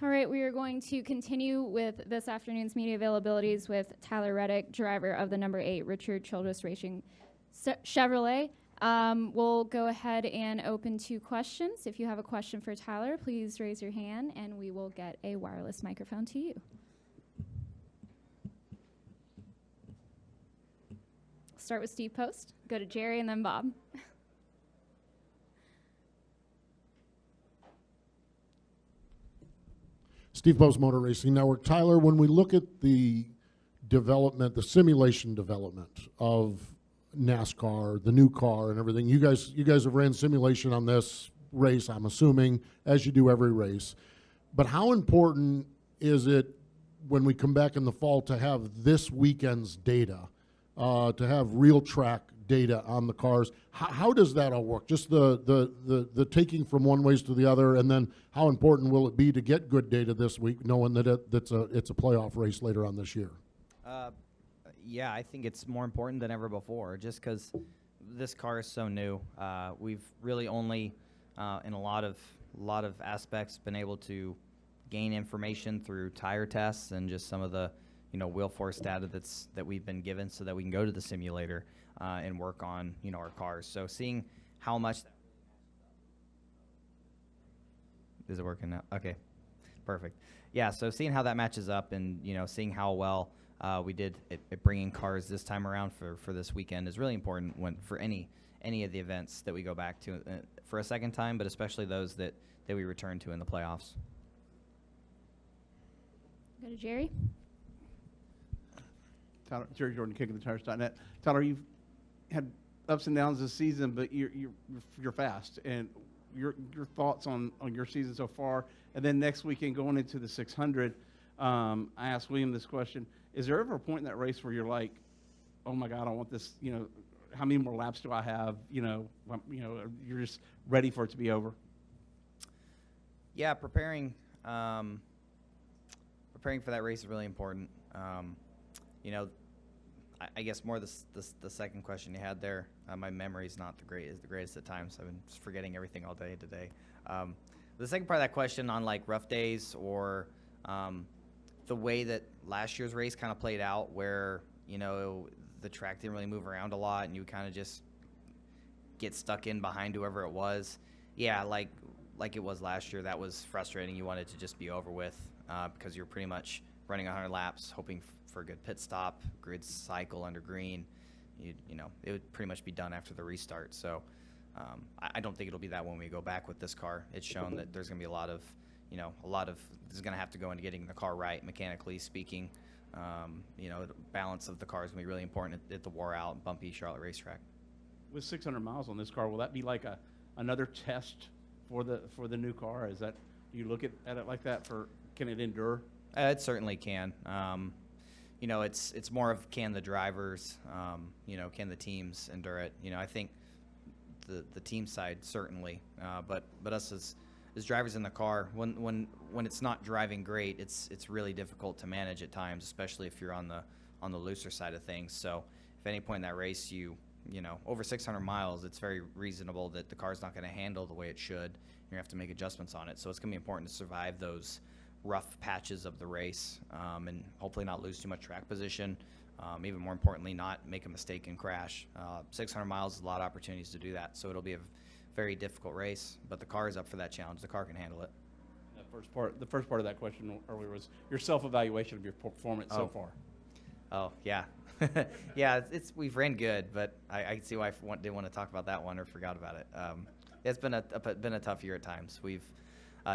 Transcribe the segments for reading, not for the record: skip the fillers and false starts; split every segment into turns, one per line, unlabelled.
All right, we are going to continue with this afternoon's media availabilities with Tyler Reddick, driver of the number 8 Richard Childress Racing Chevrolet. We'll go ahead and open to questions. If you have a question for Tyler, please raise your hand and we will get a wireless microphone to you. Start with Steve Post, go to Jerry, and then Bob.
Steve Post, Motor Racing Network. Tyler, when we look at the development, the simulation development of NASCAR, the new car and everything, you guys have ran simulation on this race, I'm assuming, as you do every race. But how important is it when we come back in the fall to have this weekend's data, to have real track data on the cars? How does that all work? Just the taking from one ways to the other, and then how important will it be to get good data this week, knowing that it's a playoff race later on this year?
Yeah, I think it's more important than ever before, just because this car is so new. We've really only, in a lot of aspects, been able to gain information through tire tests and just some of the wheel force data that we've been given, so that we can go to the simulator and work on our cars. So seeing how much is it working now? Okay, perfect. Yeah, so seeing how that matches up, and seeing how well we did at bringing cars this time around for this weekend is really important for any of the events that we go back to for a second time, but especially those that we return to in the playoffs.
Go to Jerry.
Tyler, Jerry Jordan, KickingTheTires.net. Tyler, you've had ups and downs this season, but you're fast. And your thoughts on your season so far, and then next weekend going into the 600. I asked William this question: is there ever a point in that race where you're like, "Oh my God, I want this"? How many more laps do I have? You're just ready for it to be over.
Yeah, preparing for that race is really important. I guess more the second question you had there. My memory is not the greatest at times. I've been just forgetting everything all day today. The second part of that question on like rough days, or the way that last year's race kind of played out, where the track didn't really move around a lot and you kind of just get stuck in behind whoever it was. Yeah, like it was last year. That was frustrating. You wanted to just be over with because you're pretty much running 100 laps, hoping for a good pit stop, grid cycle under green. It would pretty much be done after the restart. So I don't think it'll be that when we go back with this car. It's shown that there's going to be a lot of this is going to have to go into getting the car right, mechanically speaking. The balance of the car is going to be really important at the wore out, bumpy Charlotte racetrack.
With 600 miles on this car, will that be like another test for the new car? Is that, you look at it like that? Can it endure?
It certainly can. It's more of, can the drivers, can the teams endure it? I think the team side certainly, but us as drivers in the car, when it's not driving great, it's really difficult to manage at times, especially if you're on the looser side of things. So if at any point in that race over 600 miles, it's very reasonable that the car's not going to handle the way it should. You're going to have to make adjustments on it. So it's going to be important to survive those rough patches of the race, and hopefully not lose too much track position. Even more importantly, not make a mistake and crash. 600 miles is a lot of opportunities to do that, so it'll be a very difficult race, but the car is up for that challenge. The car can handle it.
The first part of that question earlier was your self-evaluation of your performance so far.
Oh, yeah. Yeah, we've ran good, but I can see why I didn't want to talk about that one or forgot about it. It's been a tough year at times. We've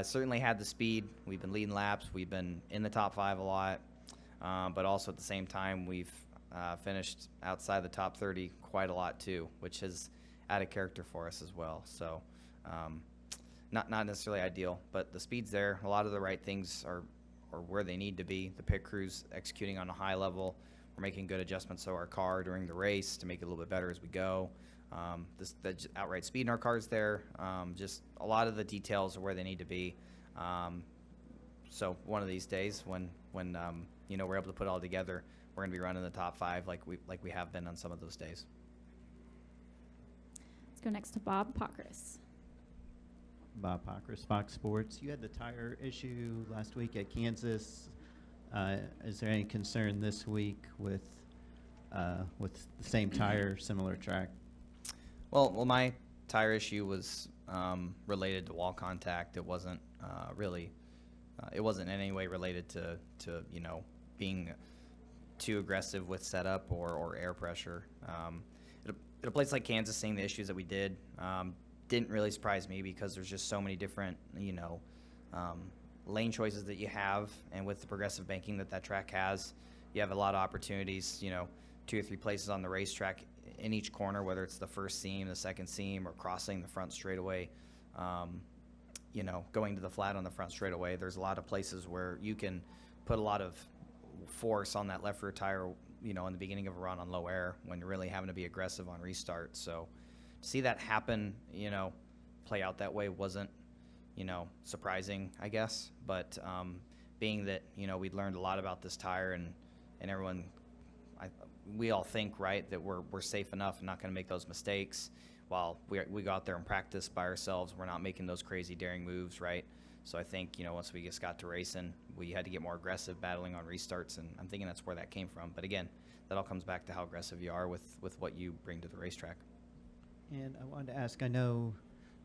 certainly had the speed. We've been leading laps. We've been in the top 5 a lot, but also at the same time, we've finished outside the top 30 quite a lot too, which has added character for us as well. So not necessarily ideal, but the speed's there. A lot of the right things are where they need to be. The pit crew's executing on a high level. We're making good adjustments to our car during the race to make it a little bit better as we go. The outright speed in our car's there. Just a lot of the details are where they need to be. So one of these days, when we're able to put it all together, we're going to be running the top 5 like we have been on some of those days.
Let's go next to Bob Pockris.
Bob Pockris, Fox Sports. You had the tire issue last week at Kansas. Is there any concern this week with the same tire, similar track?
Well, my tire issue was related to wall contact. It wasn't really. It wasn't in any way related to being too aggressive with setup or air pressure. At a place like Kansas, seeing the issues that we did didn't really surprise me because there's just so many different lane choices that you have, and with the progressive banking that track has, you have a lot of opportunities. 2 or 3 places on the racetrack in each corner, whether it's the first seam, the second seam, or crossing the front straightaway. Going to the flat on the front straightaway, there's a lot of places where you can put a lot of force on that left rear tire, in the beginning of a run on low air when you're really having to be aggressive on restart. So to see that happen, play out that way wasn't, surprising, I guess. But being that, we'd learned a lot about this tire and everyone, we all think, right, that we're safe enough and not going to make those mistakes. While we go out there and practice by ourselves, we're not making those crazy daring moves, right? So I think, once we just got to racing, we had to get more aggressive battling on restarts, and I'm thinking that's where that came from. But again, that all comes back to how aggressive you are with what you bring to the racetrack.
And I wanted to ask, I know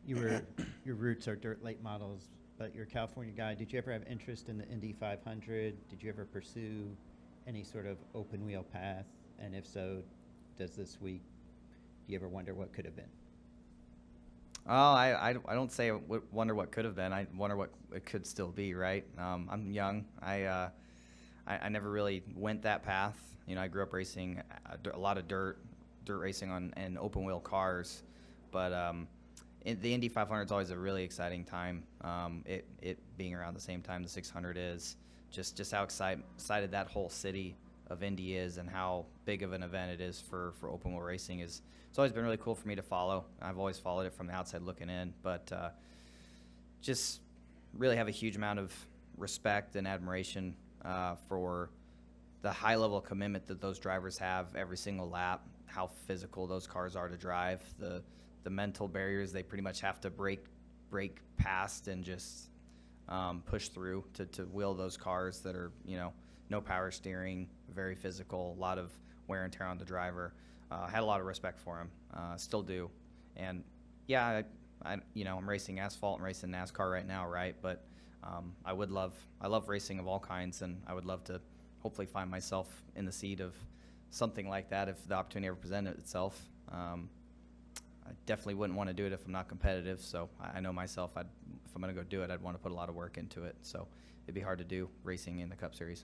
your roots are dirt late models, but you're a California guy. Did you ever have interest in the Indy 500? Did you ever pursue any sort of open wheel path? And if so, does this week, do you ever wonder what could have been?
Oh, I don't say wonder what could have been. I wonder what it could still be, right? I'm young. I never really went that path. I grew up racing a lot of dirt racing and open wheel cars. But the Indy 500 is always a really exciting time. It being around the same time the 600 is, just how excited that whole city of Indy is, and how big of an event it is for open wheel racing. It's always been really cool for me to follow. I've always followed it from the outside looking in, but just really have a huge amount of respect and admiration for the high level of commitment that those drivers have every single lap, how physical those cars are to drive, the mental barriers they pretty much have to break past and just push through to wheel those cars that are, no power steering, very physical, a lot of wear and tear on the driver. Had a lot of respect for him, still do. And yeah, I'm racing asphalt and racing NASCAR right now, right? But I love racing of all kinds, and I would love to hopefully find myself in the seat of something like that if the opportunity ever presented itself. I definitely wouldn't want to do it if I'm not competitive. So I know myself, if I'm going to go do it, I'd want to put a lot of work into it. So it'd be hard to do racing in the Cup Series.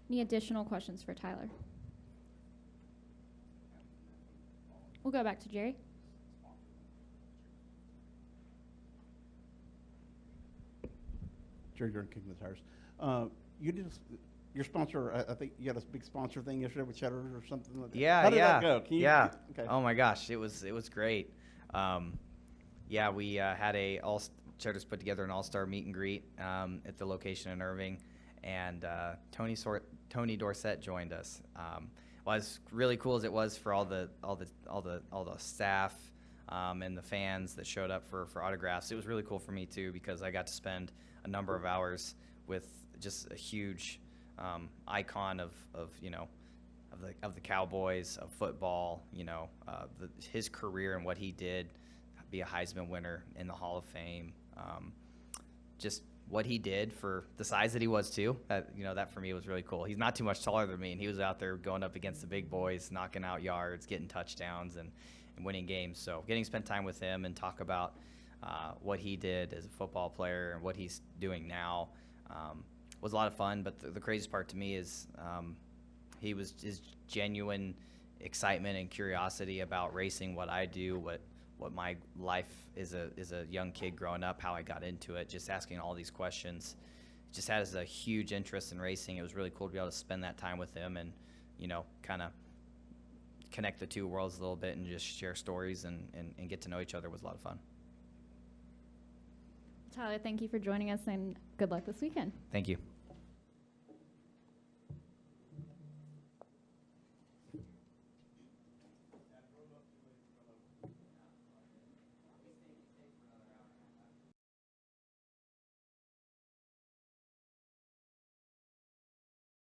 Any additional questions for Tyler? We'll go back to Jerry.
Jerry Jordan, Kicking the Tires. You did your sponsor. I think you had a big sponsor thing yesterday with Cheddar or something like that.
Yeah,
How did
yeah,
that go? Can you,
yeah.
Okay.
Oh my gosh, it was great. Yeah, we had Cheddar's put together an AllStar meet and greet at the location in Irving, and Tony Dorsett joined us. Well, as really cool as it was for all the staff and the fans that showed up for autographs, it was really cool for me too, because I got to spend a number of hours with just a huge icon of the Cowboys, of football, his career and what he did, be a Heisman winner, in the Hall of Fame, just what he did for the size that he was too. That for me was really cool. He's not too much taller than me, and he was out there going up against the big boys, knocking out yards, getting touchdowns, and winning games. So getting to spend time with him and talk about what he did as a football player and what he's doing now was a lot of fun. But the craziest part to me is his genuine excitement and curiosity about racing, what I do, what my life is a young kid growing up, how I got into it, just asking all these questions. Just has a huge interest in racing. It was really cool to be able to spend that time with him and, kind of connect the two worlds a little bit and just share stories and get to know each other was a lot of fun.
Tyler, thank you for joining us, and good luck this weekend.
Thank you.